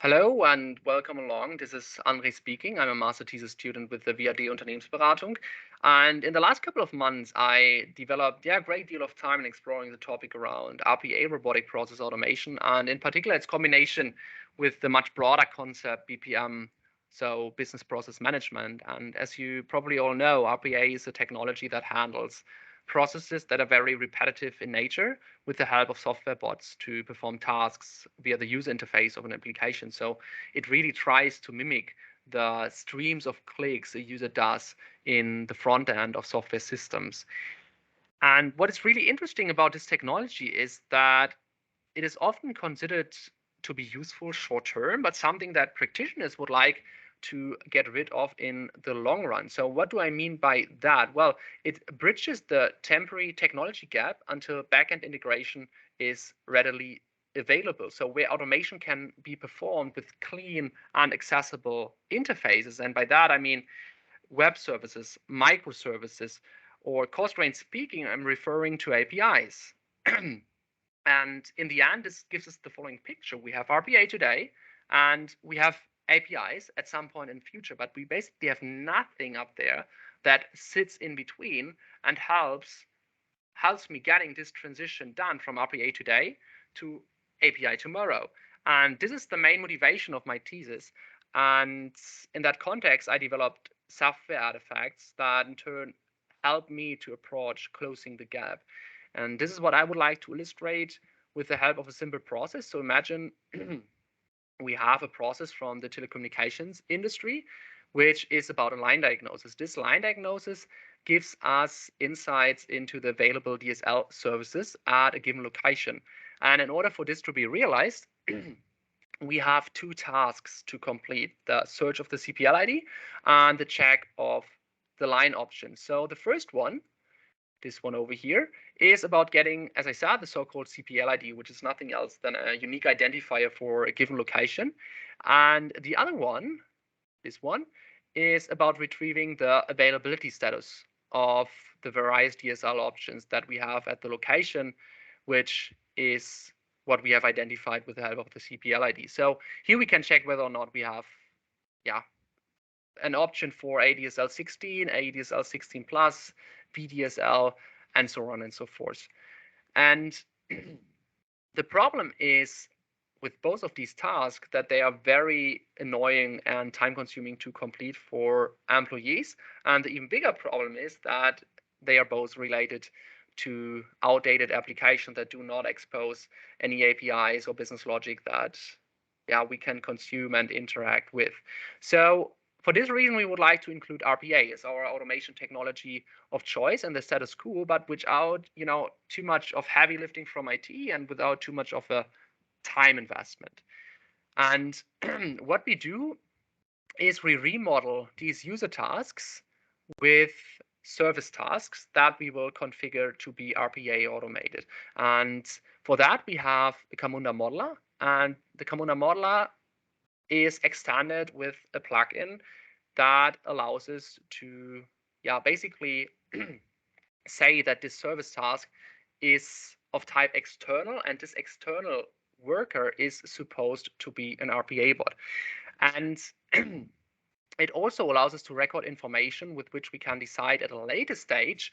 Hello and welcome along. This is André speaking. I'm a master thesis student with the VRD Unternehmensberatung. And in the last couple of months, I developed a great deal of time in exploring the topic around RPA, robotic process automation, and in particular, its combination with the much broader concept BPM, so business process management. And as you probably all know, RPA is a technology that handles processes that are very repetitive in nature with the help of software bots to perform tasks via the user interface of an application. So it really tries to mimic the streams of clicks a user does in the front end of software systems. And what is really interesting about this technology is that it is often considered to be useful short term, but something that practitioners would like to get rid of in the long run. So what do I mean by that? Well, it bridges the temporary technology gap until backend integration is readily available. So where automation can be performed with clean and accessible interfaces. And by that, I mean web services, microservices, or constrained speaking, I'm referring to APIs. And in the end, this gives us the following picture. We have RPA today, and we have APIs at some point in the future, but we basically have nothing up there that sits in between and helps me getting this transition done from RPA today to API tomorrow. And this is the main motivation of my thesis. And in that context, I developed software artifacts that in turn help me to approach closing the gap. And this is what I would like to illustrate with the help of a simple process. So imagine we have a process from the telecommunications industry, which is about a line diagnosis. This line diagnosis gives us insights into the available DSL services at a given location. And in order for this to be realized, we have two tasks to complete: the search of the CPL ID and the check of the line options. So the first one, this one over here, is about getting, as I said, the so-called CPL ID, which is nothing else than a unique identifier for a given location. And the other one, this one, is about retrieving the availability status of the various DSL options that we have at the location, which is what we have identified with the help of the CPL ID. So here we can check whether or not we have, an option for ADSL 16, ADSL 16 plus, VDSL, and so on and so forth. And the problem is with both of these tasks that they are very annoying and time consuming to complete for employees. And the even bigger problem is that they are both related to outdated applications that do not expose any APIs or business logic that we can consume and interact with. So for this reason, we would like to include RPA as our automation technology of choice in the status quo, but without too much of heavy lifting from IT and without too much of a time investment. And what we do is we remodel these user tasks with service tasks that we will configure to be RPA automated. And for that, we have the Camunda modeler, and the Camunda modeler is extended with a plugin that allows us to basically say that this service task is of type external, and this external worker is supposed to be an RPA bot. And it also allows us to record information with which we can decide at a later stage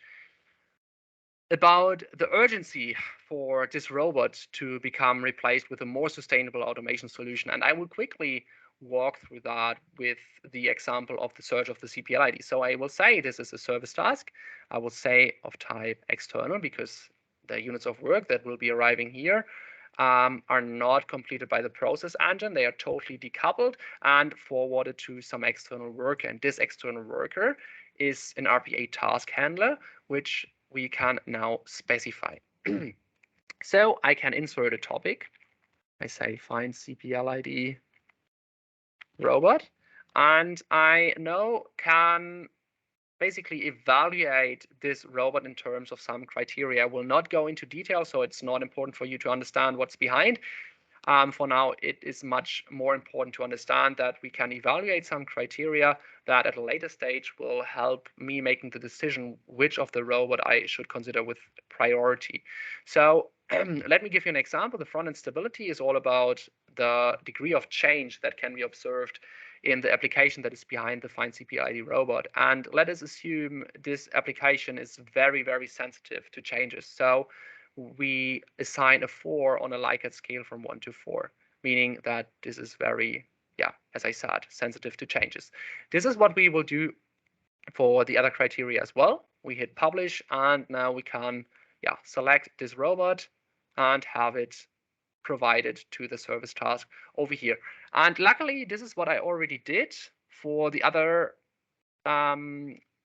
about the urgency for this robot to become replaced with a more sustainable automation solution. And I will quickly walk through that with the example of the search of the CPL ID. So I will say this is a service task. I will say of type external because the units of work that will be arriving here are not completed by the process engine. They are totally decoupled and forwarded to some external worker. And this external worker is an RPA task handler, which we can now specify. So I can insert a topic. I say find CPL ID robot, and I now can basically evaluate this robot in terms of some criteria. I will not go into detail, so it's not important for you to understand what's behind. For now, it is much more important to understand that we can evaluate some criteria that at a later stage will help me making the decision which of the robot I should consider with priority. So let me give you an example. The front-end stability is all about the degree of change that can be observed in the application that is behind the FindCPLID robot. And let us assume this application is very, very sensitive to changes. So we assign a 4 on a Likert scale from 1 to 4, meaning that this is very, yeah, as I said, sensitive to changes. This is what we will do for the other criteria as well. We hit publish, and now we can, yeah, select this robot and have it provided to the service task over here. And luckily, this is what I already did for the other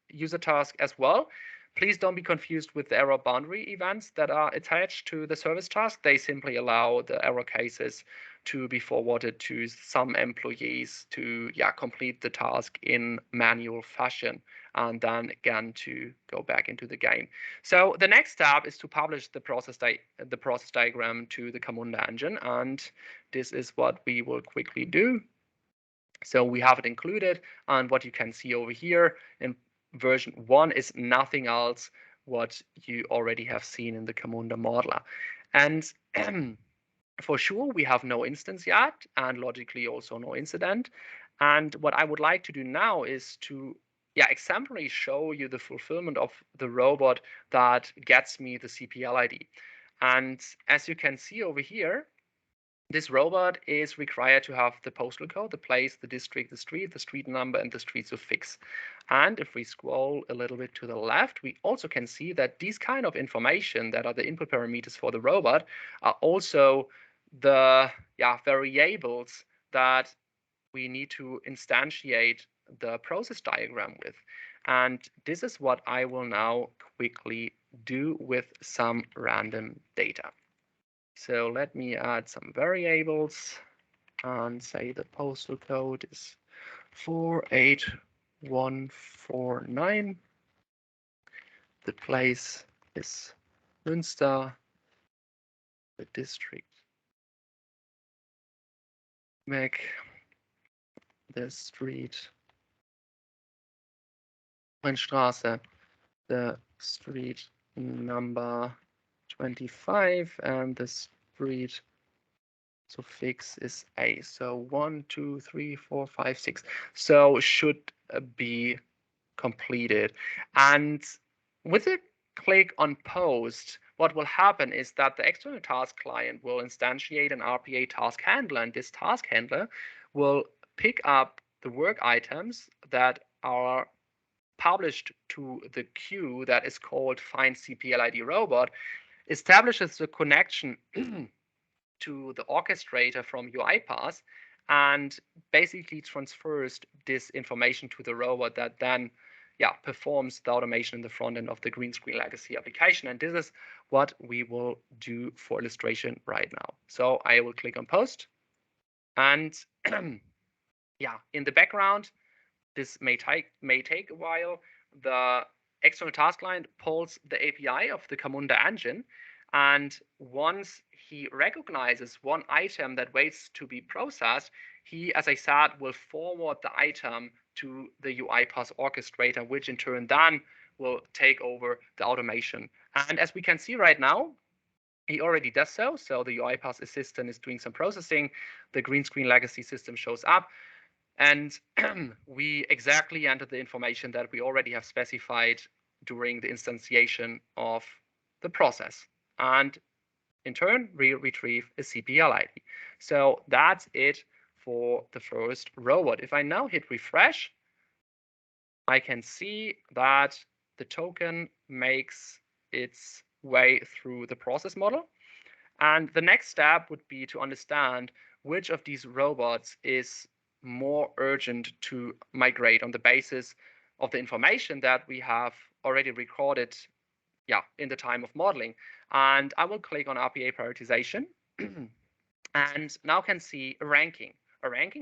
user task as well. Please don't be confused with the error boundary events that are attached to the service task. They simply allow the error cases to be forwarded to some employees to, yeah, complete the task in manual fashion, and then again to go back into the game. So the next step is to publish the process diagram to the Camunda engine, and this is what we will quickly do. So we have it included, and what you can see over here in version 1 is nothing else what you already have seen in the Camunda modeler. And for sure, we have no instance yet, and logically also no incident. And what I would like to do now is to, yeah, exemplarily show you the fulfillment of the robot that gets me the CPL ID. And as you can see over here, this robot is required to have the postal code, the place, the district, the street number, and the street suffix. And if we scroll a little bit to the left, we also can see that these kind of information that are the input parameters for the robot are also the, yeah, variables that we need to instantiate the process diagram with. And this is what I will now quickly do with some random data. So let me add some variables and say the postal code is 48149. The place is Münster. The district Meg. The street Straße. The street number 25, and the street suffix is A. So 1, 2, 3, 4, 5, 6. So should be completed. And with a click on post, what will happen is that the external task client will instantiate an RPA task handler, and this task handler will pick up the work items that are published to the queue that is called FindCPLID robot, establishes the connection to the orchestrator from UiPath, and basically transfers this information to the robot that then, yeah, performs the automation in the front end of the green screen legacy application. And this is what we will do for illustration right now. So I will click on post, and yeah, in the background, this may take a while. The external task client pulls the API of the Camunda engine, and once he recognizes one item that waits to be processed, he, as I said, will forward the item to the UiPath orchestrator, which in turn then will take over the automation. And as we can see right now, he already does so. So the UiPath assistant is doing some processing. The green screen legacy system shows up. And we exactly enter the information that we already have specified during the instantiation of the process. And in turn, we retrieve a CPL ID. So that's it for the first robot. If I now hit refresh, I can see that the token makes its way through the process model. And the next step would be to understand which of these robots is more urgent to migrate on the basis of the information that we have already recorded, yeah, in the time of modeling. And I will click on RPA prioritization and now can see a ranking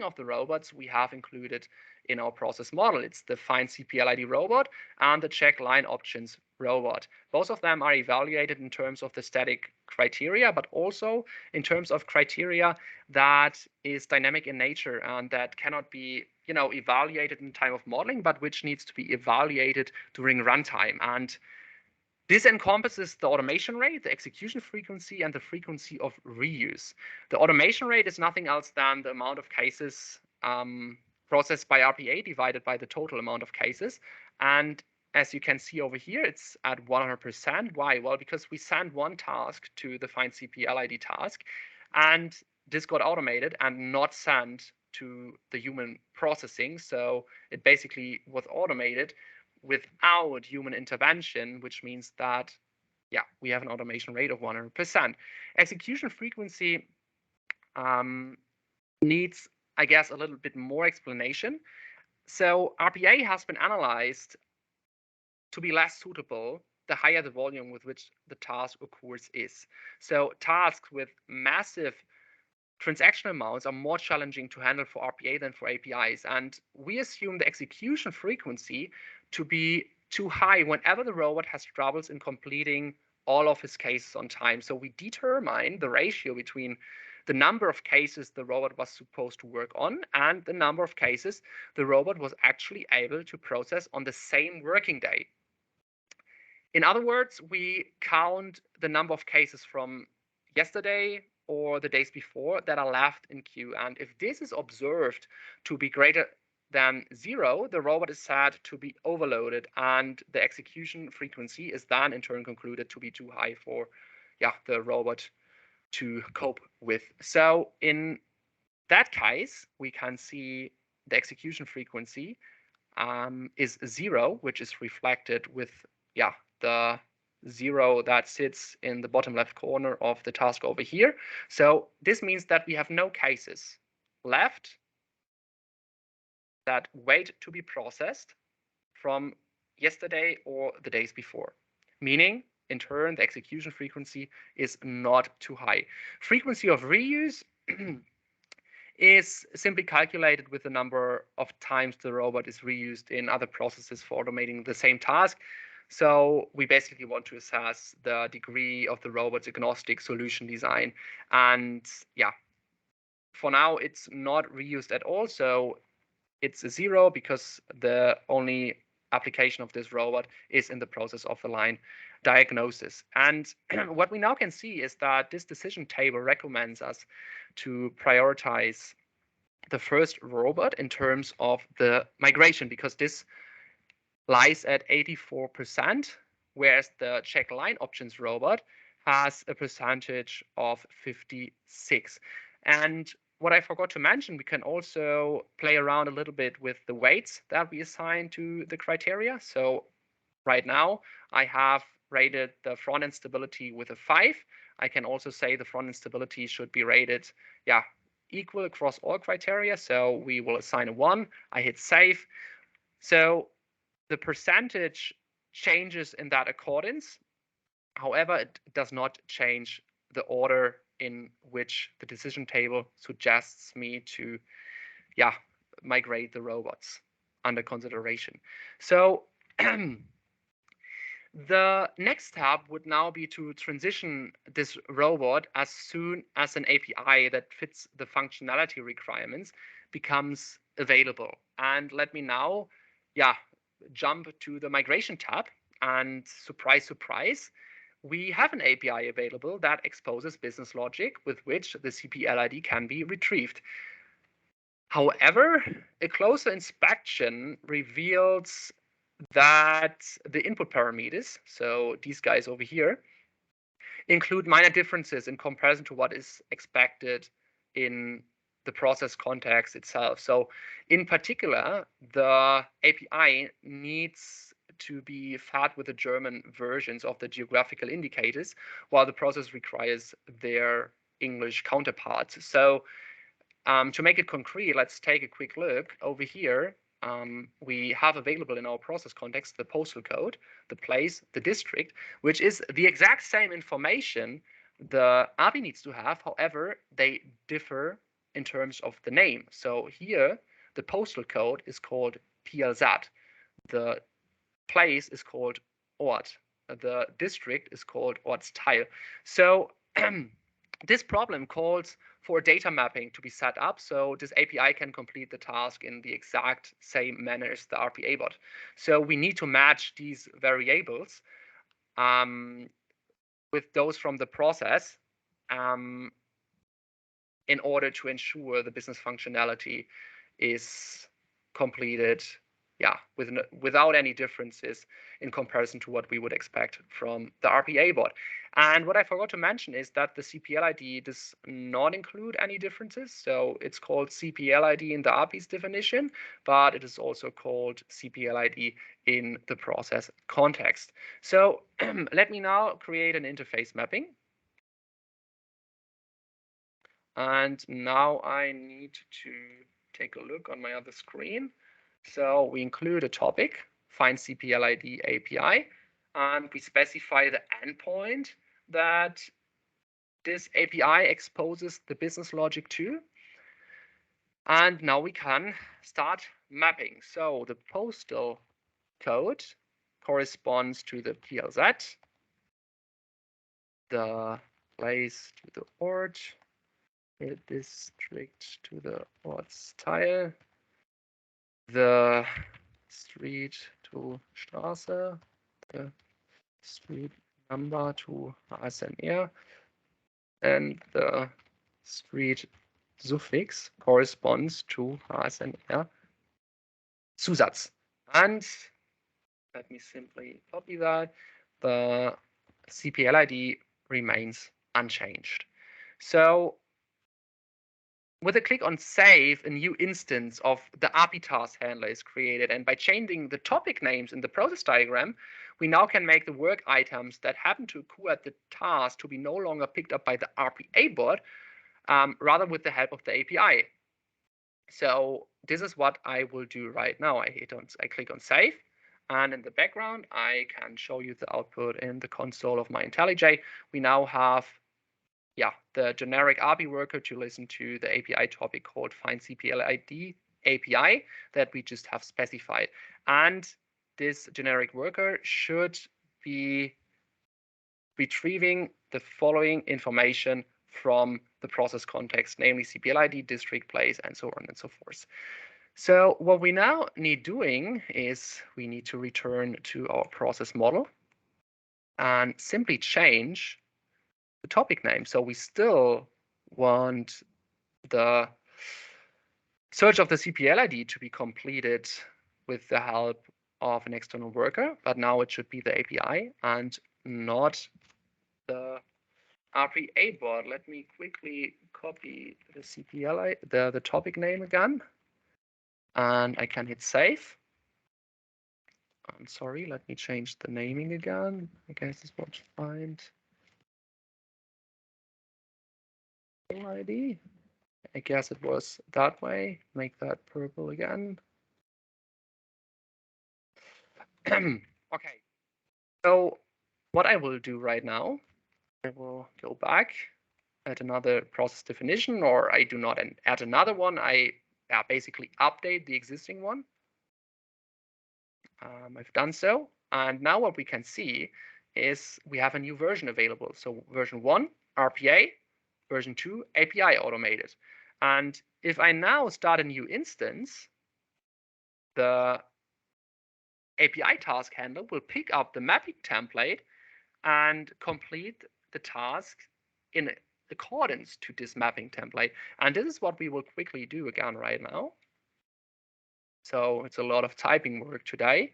of the robots we have included in our process model. It's the FindCPLID robot and the check line options robot. Both of them are evaluated in terms of the static criteria, but also in terms of criteria that is dynamic in nature and that cannot be, evaluated in time of modeling, but which needs to be evaluated during runtime. And This encompasses the automation rate, the execution frequency, and the frequency of reuse. The automation rate is nothing else than the amount of cases processed by RPA divided by the total amount of cases. And as you can see over here, it's at 100%. Why? Well, because we send one task to the find CPLID task, and this got automated and not sent to the human processing. So it basically was automated without human intervention, which means that, yeah, we have an automation rate of 100%. Execution frequency needs, I guess, a little bit more explanation. So RPA has been analyzed to be less suitable the higher the volume with which the task occurs is. So tasks with massive transaction amounts are more challenging to handle for RPA than for APIs. And we assume the execution frequency to be too high whenever the robot has troubles in completing all of his cases on time. So we determine the ratio between the number of cases the robot was supposed to work on and the number of cases the robot was actually able to process on the same working day. In other words, we count the number of cases from yesterday or the days before that are left in queue. And if this is observed to be greater than 0, the robot is said to be overloaded, and the execution frequency is then in turn concluded to be too high for the robot to cope with. So in that case, we can see the execution frequency is 0, which is reflected with the 0 that sits in the bottom left corner of the task over here. So this means that we have no cases left that wait to be processed from yesterday or the days before, meaning in turn the execution frequency is not too high. Frequency of reuse is simply calculated with the number of times the robot is reused in other processes for automating the same task. So we basically want to assess the degree of the robot's agnostic solution design. And for now, it's not reused at all. So it's a 0 because the only application of this robot is in the process of the line diagnosis. And what we now can see is that this decision table recommends us to prioritize the first robot in terms of the migration, because this lies at 84%, whereas the check line options robot has a percentage of 56. And what I forgot to mention, we can also play around a little bit with the weights that we assign to the criteria. So right now, I have rated the front-end stability with a 5. I can also say the front-end stability should be rated, equal across all criteria. So we will assign a 1. I hit save. So the percentage changes in that accordance. However, it does not change the order in which the decision table suggests me to migrate the robots under consideration. So the next step would now be to transition this robot as soon as an API that fits the functionality requirements becomes available. And let me now jump to the migration tab, and surprise, surprise, we have an API available that exposes business logic with which the CPLID can be retrieved. However, a closer inspection reveals that the input parameters, so these guys over here, include minor differences in comparison to what is expected in the process context itself. So in particular, the API needs to be fed with the German versions of the geographical indicators, while the process requires their English counterparts. So to make it concrete, let's take a quick look over here. We have available in our process context the postal code, the place, the district, which is the exact same information the API needs to have. However, they differ in terms of the name. So here, the postal code is called PLZ. The place is called Ort. The district is called Ortsteil. So this problem calls for data mapping to be set up so this API can complete the task in the exact same manner as the RPA bot. So we need to match these variables. with those from the process in order to ensure the business functionality is completed, without any differences in comparison to what we would expect from the RPA bot. And what I forgot to mention is that the CPL ID does not include any differences. So it's called CPL ID in the RP's definition, but it is also called CPL ID in the process context. So let me now create an interface mapping. And now I need to take a look on my other screen. So we include a topic, find CPL ID API, and we specify the endpoint that this API exposes the business logic to. And now we can start mapping. So the postal code corresponds to the PLZ, the place to the ort, the district to the Ortsteil, the street to Straße, the street number to ASMR, and the street suffix corresponds to ASMR Zusatz. And let me simply copy that. The CPL ID remains unchanged. So with a click on save, a new instance of the API task handler is created. And by changing the topic names in the process diagram, we now can make the work items that happen to occur at the task to be no longer picked up by the RPA bot, rather with the help of the API. So this is what I will do right now. I click on save. And in the background, I can show you the output in the console of my IntelliJ. We now have the generic API worker to listen to the API topic called find CPL ID API that we just have specified. And this generic worker should be retrieving the following information from the process context, namely CPL ID, district, place, and so on and so forth. So what we now need doing is we need to return to our process model and simply change the topic name. So we still want the search of the CPL ID to be completed with the help of an external worker, but now it should be the API and not the RPA bot. Let me quickly copy the CPL ID, the topic name again, and I can hit save. I'm sorry, let me change the naming again. I guess it's what find ID. I guess it was that way. Make that purple again. Okay. So what I will do right now, I will go back, add another process definition, or I do not add another one. I basically update the existing one. I've done so. And now what we can see is we have a new version available. So version 1, RPA, version 2, API automated. And if I now start a new instance, the API task handler will pick up the mapping template and complete the task in accordance to this mapping template. And this is what we will quickly do again right now. So it's a lot of typing work today.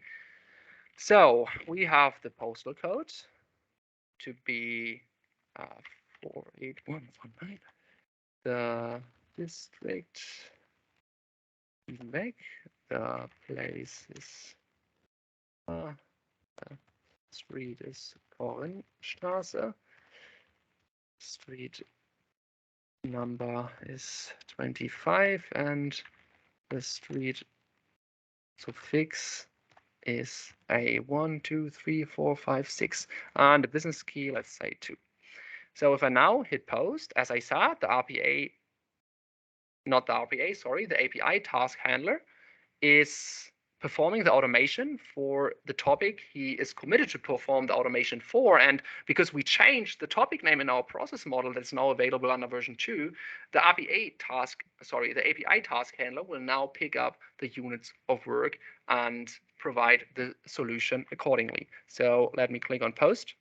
So we have the postal code to be 48119. The district back. The place is the street is Kornstraße. Street number is 25 and the street suffix is a 1, 2, 3, 4, 5, 6, and the business key, let's say 2. So if I now hit post, as I said, the API task handler is performing the automation for the topic he is committed to perform the automation for. And because we changed the topic name in our process model that's now available under version 2, the API task handler will now pick up the units of work and provide the solution accordingly. So let me click on post.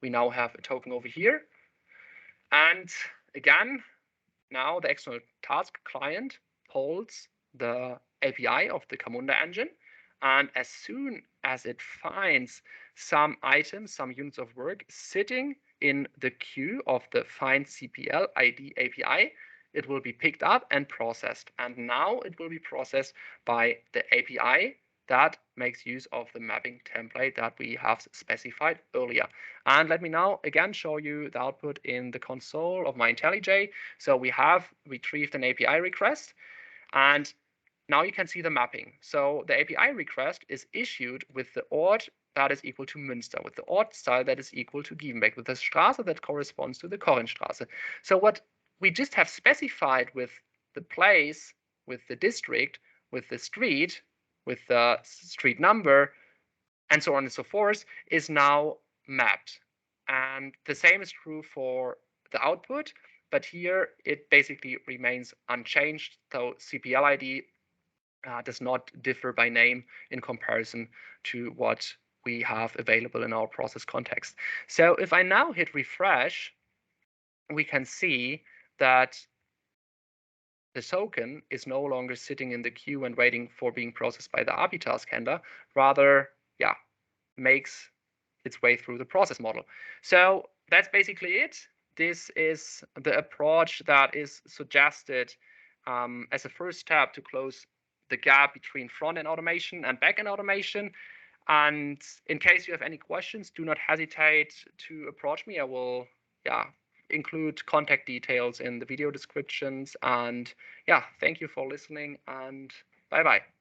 We now have a token over here. And again, now the external task client holds the API of the Camunda engine. And as soon as it finds some items, some units of work sitting in the queue of the find CPL ID API, it will be picked up and processed. And now it will be processed by the API that makes use of the mapping template that we have specified earlier. And let me now again show you the output in the console of my IntelliJ. So we have retrieved an API request, and now you can see the mapping. So the API request is issued with the ort that is equal to Münster, with the ort style that is equal to Gievenbeck, with the Straße that corresponds to the Korinthstraße. So what we just have specified with the place, with the district, with the street, with the street number, and so on and so forth, is now mapped. And the same is true for the output, but here it basically remains unchanged. So CPL ID does not differ by name in comparison to what we have available in our process context. So if I now hit refresh, we can see that the token is no longer sitting in the queue and waiting for being processed by the API task handler, rather, makes its way through the process model. So that's basically it. This is the approach that is suggested as a first step to close the gap between front-end automation and back-end automation. And in case you have any questions, do not hesitate to approach me. I will include contact details in the video descriptions. And thank you for listening, and bye-bye.